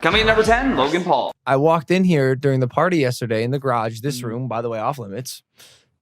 Coming in number 10, Logan Paul. I walked in here during the party yesterday in the garage, this room, by the way, off limits,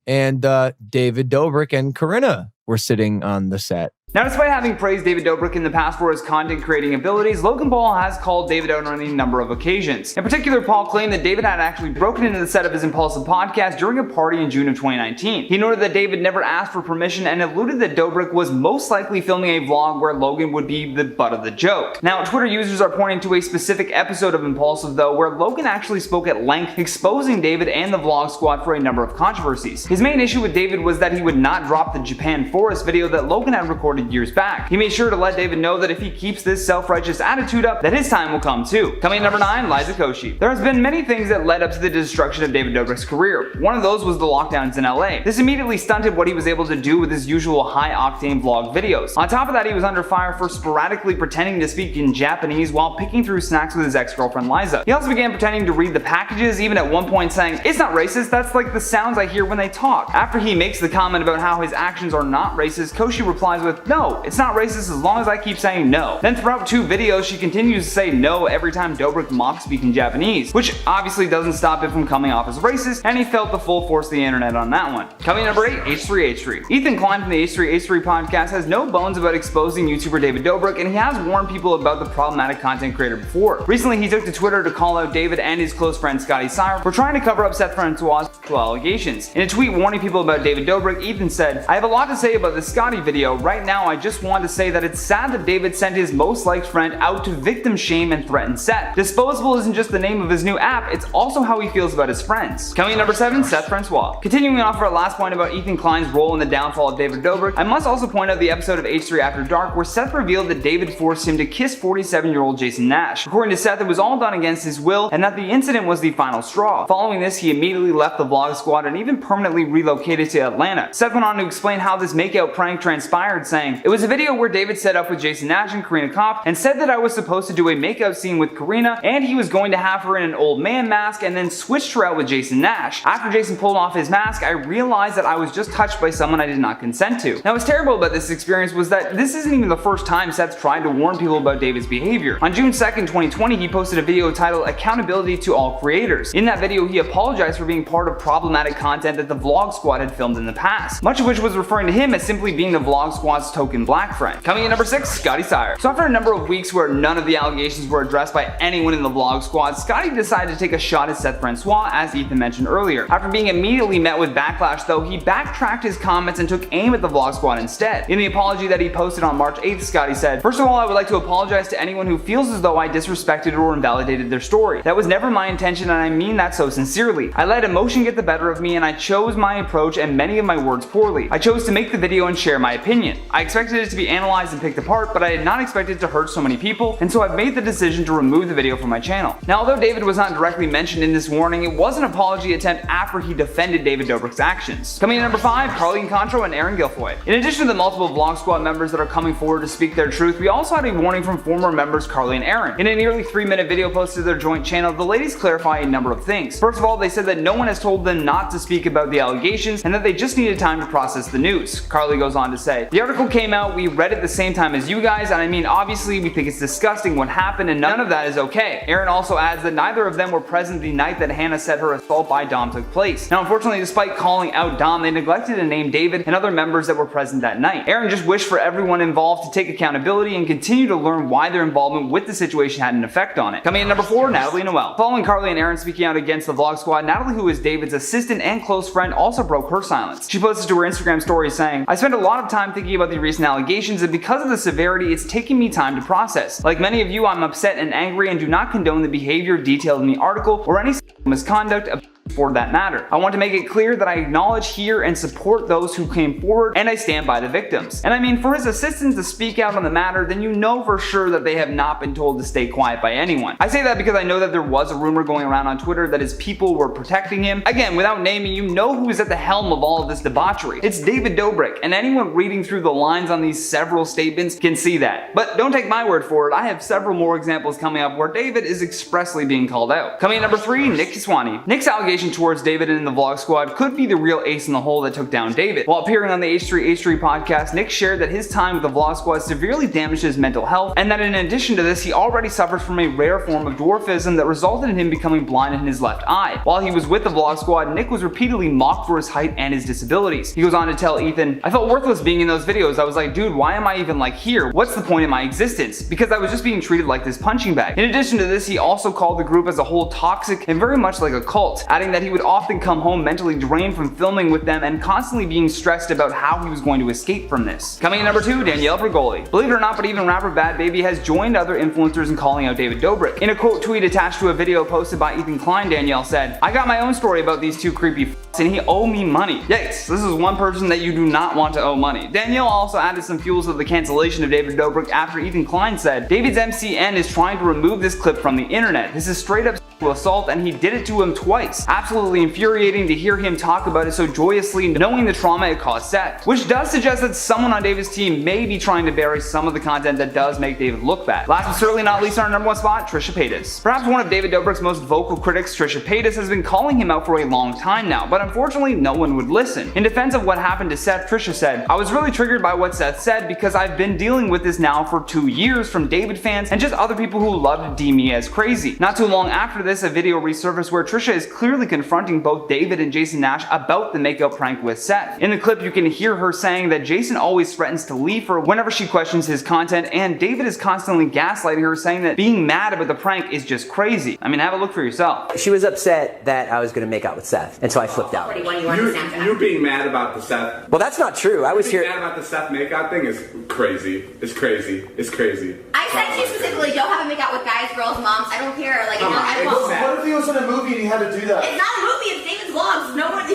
and David Dobrik and Corinna were sitting on the set. Now, despite having praised David Dobrik in the past for his content creating abilities, Logan Paul has called David out on a number of occasions. In particular, Paul claimed that David had actually broken into the set of his Impulsive podcast during a party in June of 2019. He noted that David never asked for permission and alluded that Dobrik was most likely filming a vlog where Logan would be the butt of the joke. Now, Twitter users are pointing to a specific episode of Impulsive, though, where Logan actually spoke at length, exposing David and the Vlog Squad for a number of controversies. His main issue with David was that he would not drop the Japan Forest video that Logan had recorded years back. He made sure to let David know that if he keeps this self-righteous attitude up, that his time will come too. Coming in number 9, Liza Koshy. There has been many things that led up to the destruction of David Dobrik's career. One of those was the lockdowns in LA. This immediately stunted what he was able to do with his usual high-octane vlog videos. On top of that, he was under fire for sporadically pretending to speak in Japanese while picking through snacks with his ex-girlfriend Liza. He also began pretending to read the packages, even at one point saying, "It's not racist, that's like the sounds I hear when they talk." After he makes the comment about how his actions are not racist, Koshy replies with, "No, it's not racist as long as I keep saying no." Then throughout 2 videos, she continues to say no every time Dobrik mocks speaking Japanese, which obviously doesn't stop it from coming off as racist, and he felt the full force of the internet on that one. Coming in number 8, H3H3. Ethan Klein from the H3H3 podcast has no bones about exposing YouTuber David Dobrik, and he has warned people about the problematic content creator before. Recently, he took to Twitter to call out David and his close friend Scotty Sire for trying to cover up Seth Francois' allegations. In a tweet warning people about David Dobrik, Ethan said, "I have a lot to say about the Scotty video. Right now, I just want to say that it's sad that David sent his most liked friend out to victim shame and threaten Seth. Disposable isn't just the name of his new app, it's also how he feels about his friends." Coming in number 7, Seth Francois. Continuing off our last point about Ethan Klein's role in the downfall of David Dobrik, I must also point out the episode of H3 After Dark where Seth revealed that David forced him to kiss 47-year-old Jason Nash. According to Seth, it was all done against his will and that the incident was the final straw. Following this, he immediately left the Vlog Squad and even permanently relocated to Atlanta. Seth went on to explain how this makeout prank transpired, saying, "It was a video where David set up with Jason Nash and Corinna Kopf and said that I was supposed to do a makeout scene with Corinna and he was going to have her in an old man mask and then switched her out with Jason Nash. After Jason pulled off his mask, I realized that I was just touched by someone I did not consent to." Now, what's terrible about this experience was that this isn't even the first time Seth tried to warn people about David's behavior. On June 2nd, 2020, he posted a video titled "Accountability to All Creators." In that video, he apologized for being part of problematic content that the Vlog Squad had filmed in the past, much of which was referring to him as simply being the Vlog Squad's token black friend. Coming in number 6, Scotty Sire. So after a number of weeks where none of the allegations were addressed by anyone in the Vlog Squad, Scotty decided to take a shot at Seth Francois, as Ethan mentioned earlier. After being immediately met with backlash though, he backtracked his comments and took aim at the Vlog Squad instead. In the apology that he posted on March 8th, Scotty said, "First of all, I would like to apologize to anyone who feels as though I disrespected or invalidated their story. That was never my intention and I mean that so sincerely. I let emotion get the better of me and I chose my approach and many of my words poorly. I chose to make the video and share my opinion. I expected it to be analyzed and picked apart, but I did not expect it to hurt so many people, and so I've made the decision to remove the video from my channel." Now, although David was not directly mentioned in this warning, it was an apology attempt after he defended David Dobrik's actions. Coming in number 5, Incontro and Erin Gilfoy. In addition to the multiple Vlog Squad members that are coming forward to speak their truth, we also had a warning from former members Carly and Erin. In a nearly 3-minute video posted to their joint channel, the ladies clarify a number of things. First of all, they said that no one has told them not to speak about the allegations and that they just needed time to process the news. Carly goes on to say, "The article came out, we read it the same time as you guys, and I mean obviously we think it's disgusting what happened and none of that is okay." Erin also adds that neither of them were present the night that Hannah said her assault by Dom took place. Now, unfortunately, despite calling out Dom, they neglected to name David and other members that were present that night. Erin just wished for everyone involved to take accountability and continue to learn why their involvement with the situation had an effect on it. Coming in number 4, Natalie Noel. Following Carly and Erin speaking out against the Vlog Squad, Natalie, who is David's assistant and close friend, also broke her silence. She posted to her Instagram story saying, "I spent a lot of time thinking about the recent allegations and because of the severity, it's taken me time to process. Like many of you, I'm upset and angry and do not condone the behavior detailed in the article or any misconduct for that matter. I want to make it clear that I acknowledge, hear, and support those who came forward, and I stand by the victims." And I mean, for his assistant to speak out on the matter, then you know for sure that they have not been told to stay quiet by anyone. I say that because I know that there was a rumor going around on Twitter that his people were protecting him. Again, without naming, you know who is at the helm of all of this debauchery. It's David Dobrik, and anyone reading through the lines on these several statements can see that. But don't take my word for it, I have several more examples coming up where David is expressly being called out. Coming in number 3, Nick Keswani. Nick's allegations allegation towards David and the Vlog Squad could be the real ace in the hole that took down David. While appearing on the H3 podcast, Nick shared that his time with the Vlog Squad severely damaged his mental health, and that in addition to this, he already suffers from a rare form of dwarfism that resulted in him becoming blind in his left eye. While he was with the Vlog Squad, Nick was repeatedly mocked for his height and his disabilities. He goes on to tell Ethan, "I felt worthless being in those videos. I was like, dude, why am I even like here? What's the point in my existence? Because I was just being treated like this punching bag." In addition to this, he also called the group as a whole toxic and very much like a cult, adding that he would often come home mentally drained from filming with them and constantly being stressed about how he was going to escape from this. Coming in number 2, Danielle Bregoli. Believe it or not, but even rapper Bad Baby has joined other influencers in calling out David Dobrik. In a quote tweet attached to a video posted by Ethan Klein, Danielle said, "I got my own story about these two creepy f***s and he owe me money." Yikes, this is one person that you do not want to owe money. Danielle also added some fuel to the cancellation of David Dobrik after Ethan Klein said, "David's MCN is trying to remove this clip from the internet. This is straight up assault and he did it to him twice. Absolutely infuriating to hear him talk about it so joyously, knowing the trauma it caused Seth." Which does suggest that someone on David's team may be trying to bury some of the content that does make David look bad. Last but certainly not least, on our number 1 spot, Trisha Paytas. Perhaps one of David Dobrik's most vocal critics, Trisha Paytas has been calling him out for a long time now, but unfortunately no one would listen. In defense of what happened to Seth, Trisha said, "I was really triggered by what Seth said because I've been dealing with this now for 2 years from David fans and just other people who love to deem me as crazy." Not too long after this, a video resurfaced where Trisha is clearly confronting both David and Jason Nash about the makeup prank with Seth. In the clip, you can hear her saying that Jason always threatens to leave her whenever she questions his content, and David is constantly gaslighting her, saying that being mad about the prank is just crazy. I mean, have a look for yourself. She was upset that I was going to make out with Seth, and so I flipped out. You being mad about the Seth? Well, that's not true. I was here. Being mad about the Seth makeout thing is crazy. It's crazy. It's crazy. I said you specifically don't have to make out with guys, girls, moms. I don't care. Like, I won't. What if he was in a movie and he had to do that? It's not a movie. It's David's vlogs. No one.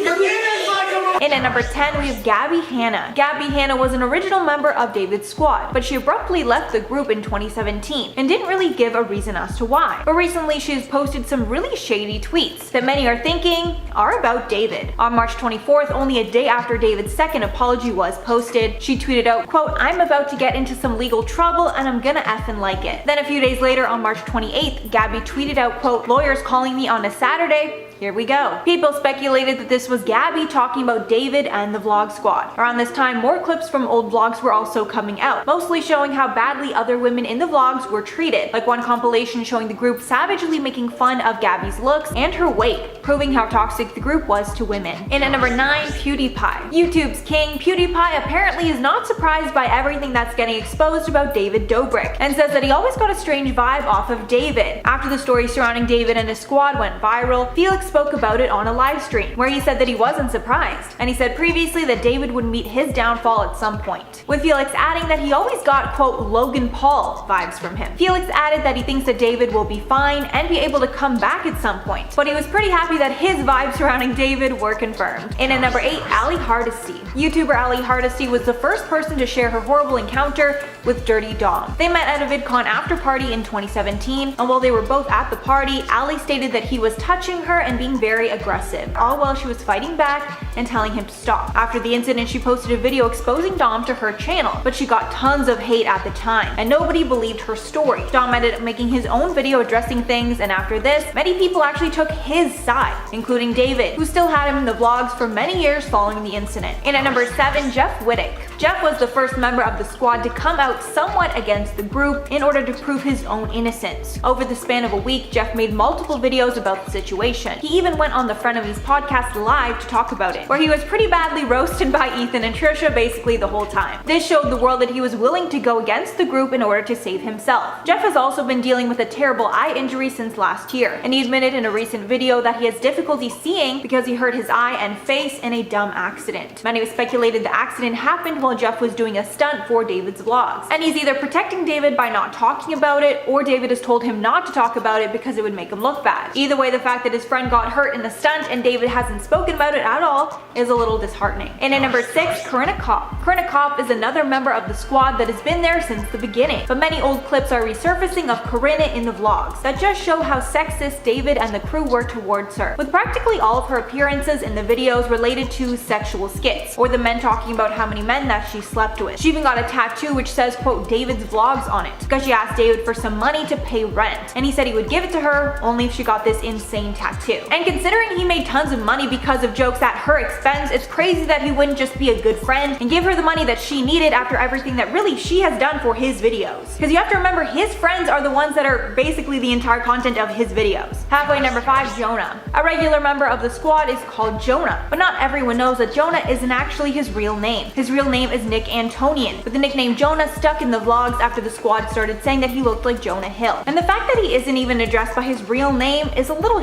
In at number 10, we have Gabbie Hanna. Gabbie Hanna was an original member of David's squad, but she abruptly left the group in 2017 and didn't really give a reason as to why. But recently, she's posted some really shady tweets that many are thinking are about David. On March 24th, only a day after David's second apology was posted, she tweeted out, quote, "I'm about to get into some legal trouble and I'm gonna effing like it." Then a few days later, on March 28th, Gabbie tweeted out, quote, "Lawyers calling me on a Saturday. Here we go." People speculated that this was Gabbie talking about David and the Vlog Squad. Around this time, more clips from old vlogs were also coming out, mostly showing how badly other women in the vlogs were treated, like one compilation showing the group savagely making fun of Gabbie's looks and her weight, proving how toxic the group was to women. In at number 9, Pewdiepie. YouTube's king, Pewdiepie apparently is not surprised by everything that's getting exposed about David Dobrik, and says that he always got a strange vibe off of David. After the story surrounding David and his squad went viral, Felix spoke about it on a live stream, where he said that he wasn't surprised, and he said previously that David would meet his downfall at some point, with Felix adding that he always got, quote, Logan Paul vibes from him. Felix added that he thinks that David will be fine and be able to come back at some point, but he was pretty happy that his vibes surrounding David were confirmed. In at number 8, Hardesty. YouTuber Hardesty was the first person to share her horrible encounter with Dirty Dom. They met at a VidCon after party in 2017, and while they were both at the party, Ali stated that he was touching her and being very aggressive, all while she was fighting back and telling him to stop. After the incident, she posted a video exposing Dom to her channel, but she got tons of hate at the time, and nobody believed her story. Dom ended up making his own video addressing things, and after this, many people actually took his side, including David, who still had him in the vlogs for many years following the incident. In at number 7, Wittek. Jeff was the first member of the squad to come out somewhat against the group in order to prove his own innocence. Over the span of a week, Jeff made multiple videos about the situation. He even went on the Frenemies podcast live to talk about it, where he was pretty badly roasted by Ethan and Trisha basically the whole time. This showed the world that he was willing to go against the group in order to save himself. Jeff has also been dealing with a terrible eye injury since last year, and he admitted in a recent video that he has difficulty seeing because he hurt his eye and face in a dumb accident. Many have speculated the accident happened while Jeff was doing a stunt for David's vlogs, and he's either protecting David by not talking about it, or David has told him not to talk about it because it would make him look bad. Either way, the fact that his friend got hurt in the stunt and David hasn't spoken about it at all is a little disheartening. And at number 6, Corinna Kopf. Corinna Kopf is another member of the squad that has been there since the beginning, but many old clips are resurfacing of Corinna in the vlogs that just show how sexist David and the crew were towards her, with practically all of her appearances in the videos related to sexual skits, or the men talking about how many men that she slept with. She even got a tattoo which says, quote, David's vlogs on it, because she asked David for some money to pay rent, and he said he would give it to her only if she got this insane tattoo. And considering he made tons of money because of jokes at her expense, it's crazy that he wouldn't just be a good friend and give her the money that she needed after everything that really she has done for his videos. Because you have to remember, his friends are the ones that are basically the entire content of his videos. Halfway number 5, Jonah. A regular member of the squad is called Jonah, but not everyone knows that Jonah isn't actually his real name. His real name is Nick Antonian, but the nickname Jonah stuck in the vlogs after the squad started saying that he looked like Jonah Hill. And the fact that he isn't even addressed by his real name is a little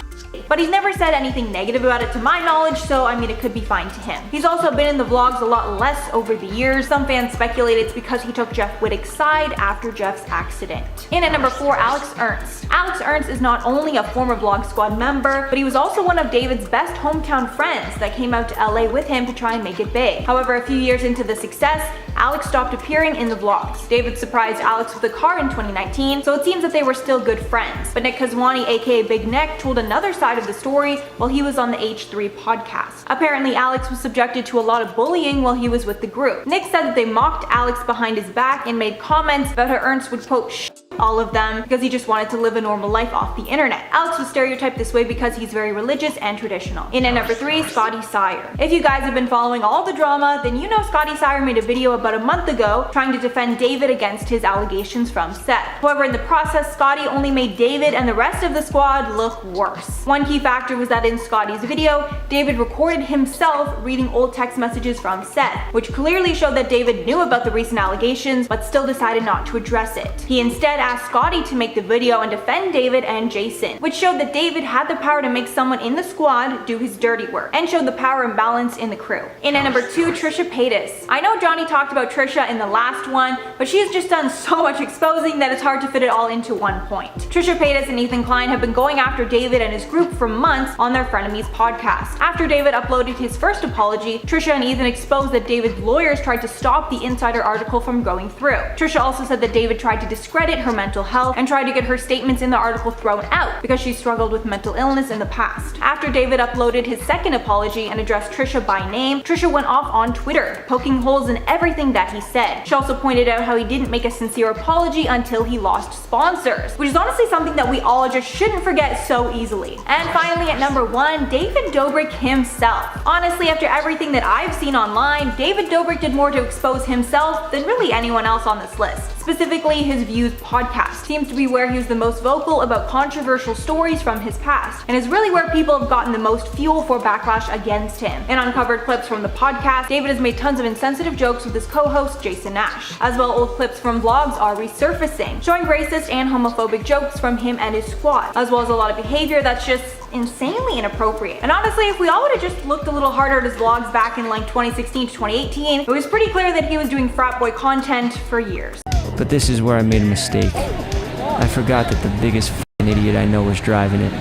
but he's never said anything negative about it to my knowledge, so I mean it could be fine to him. He's also been in the vlogs a lot less over the years. Some fans speculate it's because he took Jeff Wittek's side after Jeff's accident. In at number 4, Alex Ernst. Alex Ernst is not only a former Vlog Squad member, but he was also one of David's best hometown friends that came out to LA with him to try and make it big. However, a few years into the success, Alex stopped appearing in the vlogs. David surprised Alex with a car in 2019, so it seems that they were still good friends. But Nick Keswani, aka Big Neck, told another side of the story while he was on the H3 podcast. Apparently, Alex was subjected to a lot of bullying while he was with the group. Nick said that they mocked Alex behind his back and made comments about how Ernst would quote all of them because he just wanted to live a normal life off the internet. Alex was stereotyped this way because he's very religious and traditional. In at number 3, Scotty Sire. If you guys have been following all the drama, then you know Scotty Sire made a video about a month ago trying to defend David against his allegations from Seth. However, in the process, Scotty only made David and the rest of the squad look worse. One key factor was that in Scotty's video, David recorded himself reading old text messages from Seth, which clearly showed that David knew about the recent allegations but still decided not to address it. He instead asked Scotty to make the video and defend David and Jason, which showed that David had the power to make someone in the squad do his dirty work and showed the power imbalance in the crew. In at number 2, Trisha Paytas. I know Johnny talked about Trisha in the last one, but she has just done so much exposing that it's hard to fit it all into one point. Trisha Paytas and Ethan Klein have been going after David and his group for months on their Frenemies podcast. After David uploaded his first apology, Trisha and Ethan exposed that David's lawyers tried to stop the Insider article from going through. Trisha also said that David tried to discredit her mental health and tried to get her statements in the article thrown out because she struggled with mental illness in the past. After David uploaded his second apology and addressed Trisha by name, Trisha went off on Twitter, poking holes in everything that he said. She also pointed out how he didn't make a sincere apology until he lost sponsors, which is honestly something that we all just shouldn't forget so easily. And finally, at number 1, David Dobrik himself. Honestly, after everything that I've seen online, David Dobrik did more to expose himself than really anyone else on this list. Specifically, his Views podcast seems to be where he's the most vocal about controversial stories from his past, and is really where people have gotten the most fuel for backlash against him. In uncovered clips from the podcast, David has made tons of insensitive jokes with his co-host Jason Nash. As well, old clips from vlogs are resurfacing, showing racist and homophobic jokes from him and his squad, as well as a lot of behavior that's just insanely inappropriate. And honestly, if we all would have just looked a little harder at his vlogs back in like 2016 to 2018, it was pretty clear that he was doing frat boy content for years. But this is where I made a mistake. I forgot that the biggest f***ing idiot I know was driving it.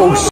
Oh shit.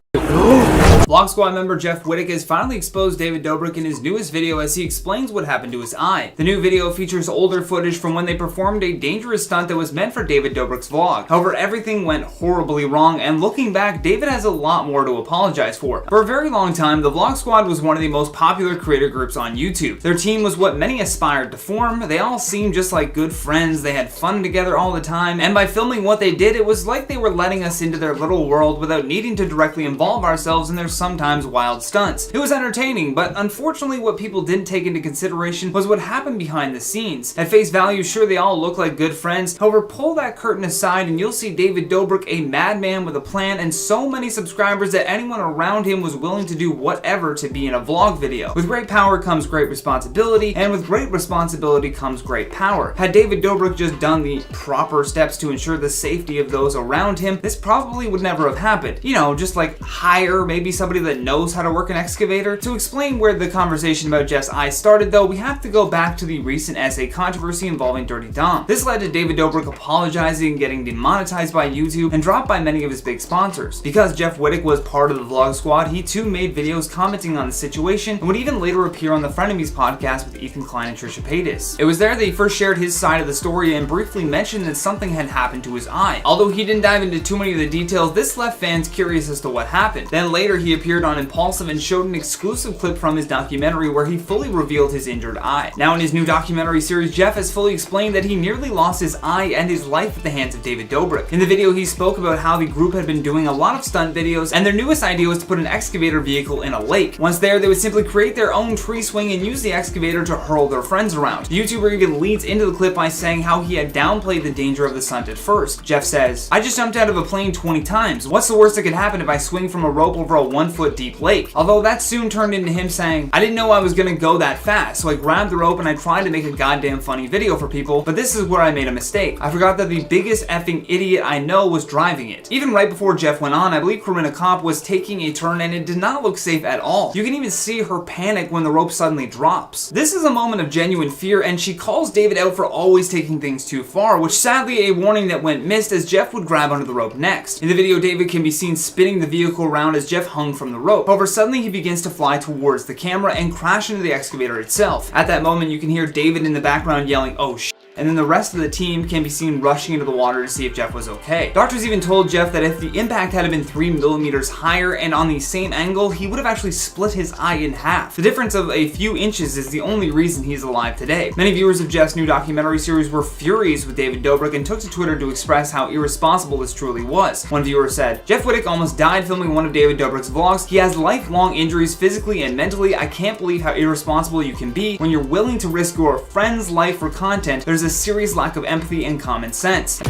Vlog Squad member Jeff Wittek has finally exposed David Dobrik in his newest video as he explains what happened to his eye. The new video features older footage from when they performed a dangerous stunt that was meant for David Dobrik's vlog. However, everything went horribly wrong, and looking back, David has a lot more to apologize for. For a very long time, the Vlog Squad was one of the most popular creator groups on YouTube. Their team was what many aspired to form. They all seemed just like good friends, they had fun together all the time, and by filming what they did, it was like they were letting us into their little world without needing to directly involve ourselves in their sometimes wild stunts. It was entertaining, but unfortunately what people didn't take into consideration was what happened behind the scenes. At face value, sure, they all look like good friends. However, pull that curtain aside and you'll see David Dobrik, a madman with a plan and so many subscribers that anyone around him was willing to do whatever to be in a vlog video. With great power comes great responsibility, and with great responsibility comes great power. Had David Dobrik just done the proper steps to ensure the safety of those around him, this probably would never have happened. You know, just like hire maybe somebody that knows how to work an excavator. To explain where the conversation about Jeff's eye started though, we have to go back to the recent essay controversy involving Dirty Dom. This led to David Dobrik apologizing, getting demonetized by YouTube, and dropped by many of his big sponsors. Because Jeff Wittek was part of the Vlog Squad, he too made videos commenting on the situation and would even later appear on the Frenemies podcast with Ethan Klein and Trisha Paytas. It was there that he first shared his side of the story and briefly mentioned that something had happened to his eye. Although he didn't dive into too many of the details, this left fans curious as to what happened. Then later he appeared on Impulsive and showed an exclusive clip from his documentary where he fully revealed his injured eye. Now in his new documentary series, Jeff has fully explained that he nearly lost his eye and his life at the hands of David Dobrik. In the video, he spoke about how the group had been doing a lot of stunt videos, and their newest idea was to put an excavator vehicle in a lake. Once there, they would simply create their own tree swing and use the excavator to hurl their friends around. The YouTuber even leads into the clip by saying how he had downplayed the danger of the stunt at first. Jeff says, "I just jumped out of a plane 20 times. What's the worst that could happen if I swing from a rope over a 1-foot deep lake?" Although that soon turned into him saying, "I didn't know I was gonna go that fast, so I grabbed the rope and I tried to make a goddamn funny video for people, but this is where I made a mistake. I forgot that the biggest effing idiot I know was driving it." Even right before Jeff went on, I believe Corinna Kopf was taking a turn and it did not look safe at all. You can even see her panic when the rope suddenly drops. This is a moment of genuine fear, and she calls David out for always taking things too far, which sadly a warning that went missed as Jeff would grab onto the rope next. In the video, David can be seen spinning the vehicle around as Jeff hung from the rope. However, suddenly he begins to fly towards the camera and crash into the excavator itself. At that moment, you can hear David in the background yelling, "Oh shit," and then the rest of the team can be seen rushing into the water to see if Jeff was okay. Doctors even told Jeff that if the impact had been 3 millimeters higher and on the same angle, he would have actually split his eye in half. The difference of a few inches is the only reason he's alive today. Many viewers of Jeff's new documentary series were furious with David Dobrik and took to Twitter to express how irresponsible this truly was. One viewer said, "Jeff Wittek almost died filming one of David Dobrik's vlogs. He has lifelong injuries physically and mentally. I can't believe how irresponsible you can be when you're willing to risk your friend's life for content. There's a serious lack of empathy and common sense."